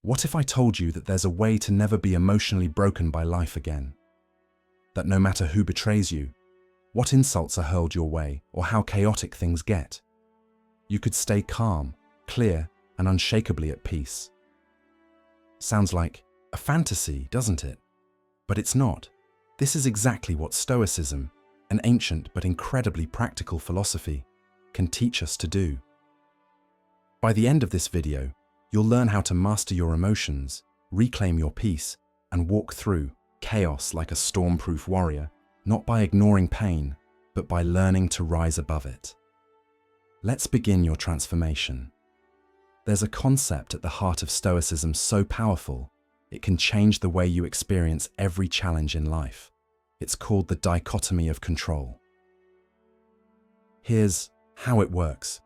What if I told you that there's a way to never be emotionally broken by life again? That no matter who betrays you, what insults are hurled your way, or how chaotic things get, you could stay calm, clear, and unshakably at peace. Sounds like a fantasy, doesn't it? But it's not. This is exactly what Stoicism, an ancient but incredibly practical philosophy, can teach us to do. By the end of this video, you'll learn how to master your emotions, reclaim your peace, and walk through chaos like a storm-proof warrior, not by ignoring pain, but by learning to rise above it. Let's begin your transformation. There's a concept at the heart of Stoicism so powerful, it can change the way you experience every challenge in life. It's called the dichotomy of control. Here's how it works.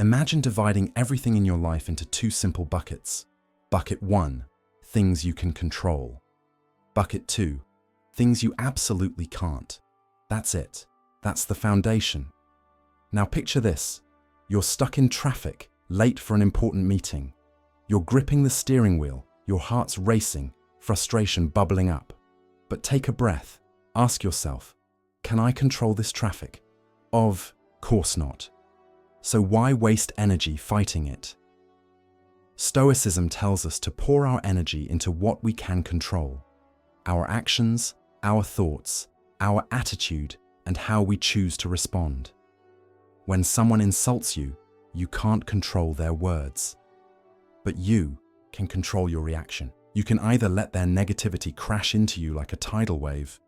Imagine dividing everything in your life into two simple buckets. Bucket 1, things you can control. Bucket 2, things you absolutely can't. That's it. That's the foundation. Now picture this. You're stuck in traffic, late for an important meeting. You're gripping the steering wheel, your heart's racing, frustration bubbling up. But take a breath. Ask yourself, can I control this traffic? Of course not. So why waste energy fighting it? Stoicism tells us to pour our energy into what we can control. Our actions, our thoughts, our attitude, and how we choose to respond. When someone insults you, you can't control their words. But you can control your reaction. You can either let their negativity crash into you like a tidal wave,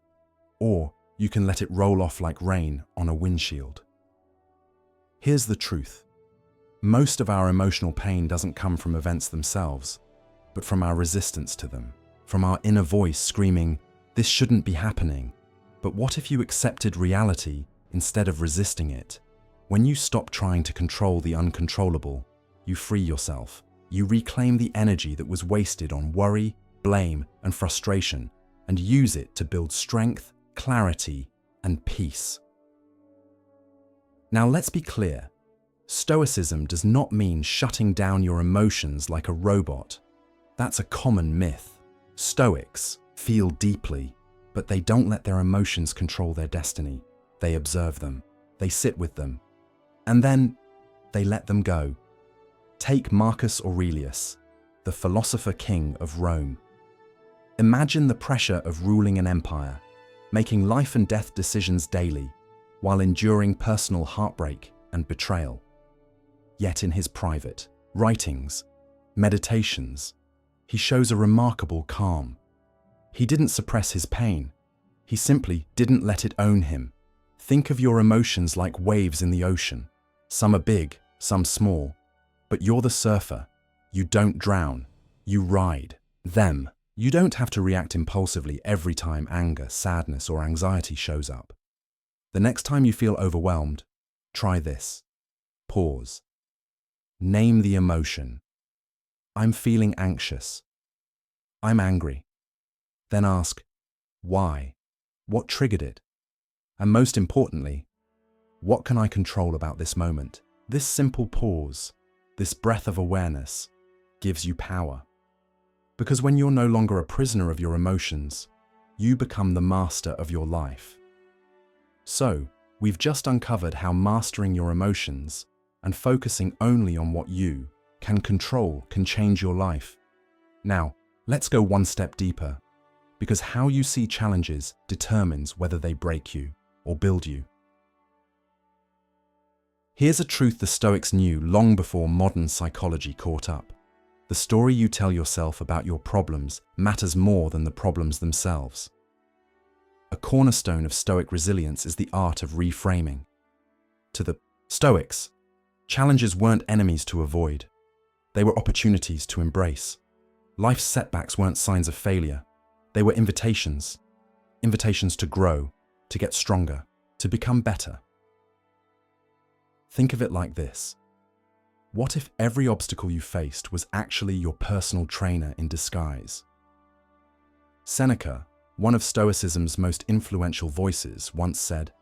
or you can let it roll off like rain on a windshield. Here's the truth. Most of our emotional pain doesn't come from events themselves, but from our resistance to them, from our inner voice screaming, "This shouldn't be happening." But what if you accepted reality instead of resisting it? When you stop trying to control the uncontrollable, you free yourself. You reclaim the energy that was wasted on worry, blame, and frustration, and use it to build strength, clarity, and peace. Now let's be clear. Stoicism does not mean shutting down your emotions like a robot. That's a common myth. Stoics feel deeply, but they don't let their emotions control their destiny. They observe them, they sit with them, and then they let them go. Take Marcus Aurelius, the philosopher king of Rome. Imagine the pressure of ruling an empire, making life and death decisions daily, while enduring personal heartbreak and betrayal. Yet in his private writings, meditations, he shows a remarkable calm. He didn't suppress his pain. He simply didn't let it own him. Think of your emotions like waves in the ocean. Some are big, some small, but you're the surfer. You don't drown, you ride them. You don't have to react impulsively every time anger, sadness, or anxiety shows up. The next time you feel overwhelmed, try this. Pause. Name the emotion. I'm feeling anxious. I'm angry. Then ask, why? What triggered it? And most importantly, what can I control about this moment? This simple pause, this breath of awareness, gives you power. Because when you're no longer a prisoner of your emotions, you become the master of your life. So, we've just uncovered how mastering your emotions and focusing only on what you can control can change your life. Now, let's go one step deeper, because how you see challenges determines whether they break you or build you. Here's a truth the Stoics knew long before modern psychology caught up. The story you tell yourself about your problems matters more than the problems themselves. A cornerstone of Stoic resilience is the art of reframing. To the Stoics, challenges weren't enemies to avoid. They were opportunities to embrace. Life's setbacks weren't signs of failure. They were invitations. Invitations to grow, to get stronger, to become better. Think of it like this. What if every obstacle you faced was actually your personal trainer in disguise? Seneca, one of Stoicism's most influential voices, once said,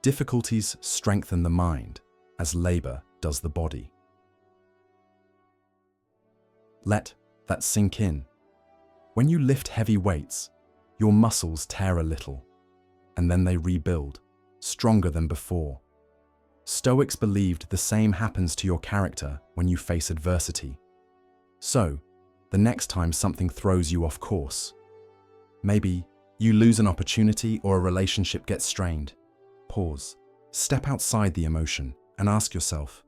"Difficulties strengthen the mind, as labor does the body." Let that sink in. When you lift heavy weights, your muscles tear a little, and then they rebuild, stronger than before. Stoics believed the same happens to your character when you face adversity. So, the next time something throws you off course, maybe you lose an opportunity or a relationship gets strained, pause, step outside the emotion and ask yourself,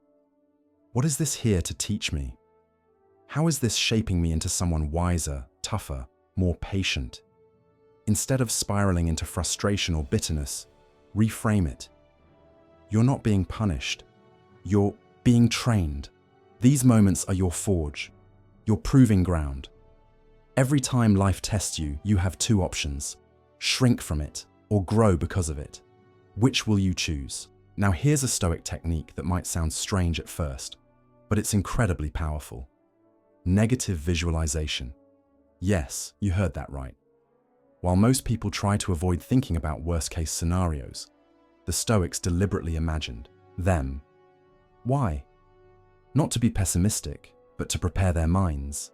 what is this here to teach me? How is this shaping me into someone wiser, tougher, more patient? Instead of spiraling into frustration or bitterness, reframe it. You're not being punished. You're being trained. These moments are your forge, your proving ground. Every time life tests you, you have two options: shrink from it or grow because of it. Which will you choose? Now here's a Stoic technique that might sound strange at first, but it's incredibly powerful. Negative visualization. Yes, you heard that right. While most people try to avoid thinking about worst-case scenarios, the Stoics deliberately imagined them. Why? Not to be pessimistic, but to prepare their minds.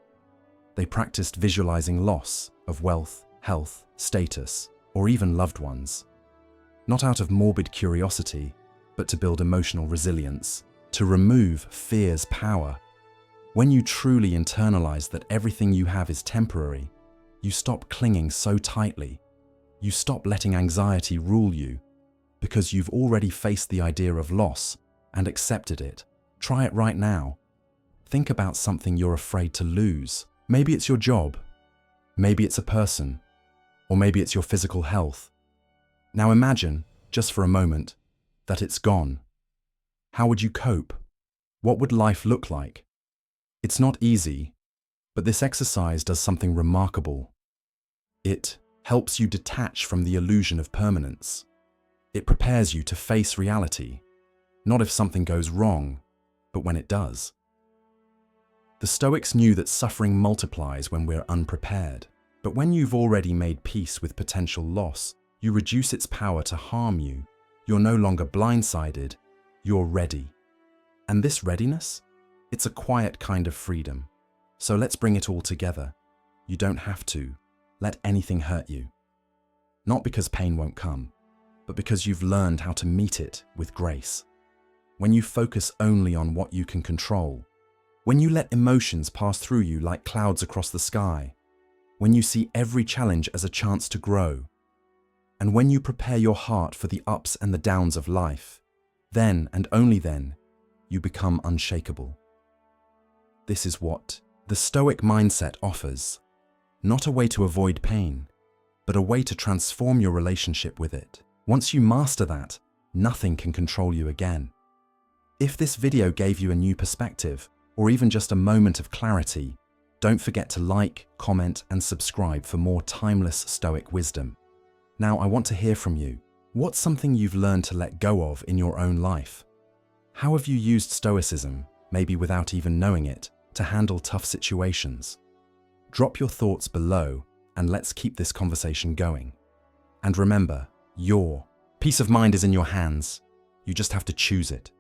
They practiced visualizing loss of wealth, health, status, or even loved ones. Not out of morbid curiosity, but to build emotional resilience, to remove fear's power. When you truly internalize that everything you have is temporary, you stop clinging so tightly. You stop letting anxiety rule you, because you've already faced the idea of loss and accepted it. Try it right now. Think about something you're afraid to lose. Maybe it's your job, maybe it's a person, or maybe it's your physical health. Now imagine, just for a moment, that it's gone. How would you cope? What would life look like? It's not easy, but this exercise does something remarkable. It helps you detach from the illusion of permanence. It prepares you to face reality, not if something goes wrong, but when it does. The Stoics knew that suffering multiplies when we're unprepared, but when you've already made peace with potential loss, you reduce its power to harm you. You're no longer blindsided, you're ready. And this readiness? It's a quiet kind of freedom. So let's bring it all together. You don't have to let anything hurt you. Not because pain won't come, but because you've learned how to meet it with grace. When you focus only on what you can control, when you let emotions pass through you like clouds across the sky, when you see every challenge as a chance to grow, and when you prepare your heart for the ups and the downs of life, then and only then, you become unshakable. This is what the Stoic mindset offers. Not a way to avoid pain, but a way to transform your relationship with it. Once you master that, nothing can control you again. If this video gave you a new perspective, or even just a moment of clarity, don't forget to like, comment, and subscribe for more timeless Stoic wisdom. Now, I want to hear from you. What's something you've learned to let go of in your own life? How have you used Stoicism, maybe without even knowing it, to handle tough situations? Drop your thoughts below, and let's keep this conversation going. And remember, your peace of mind is in your hands. You just have to choose it.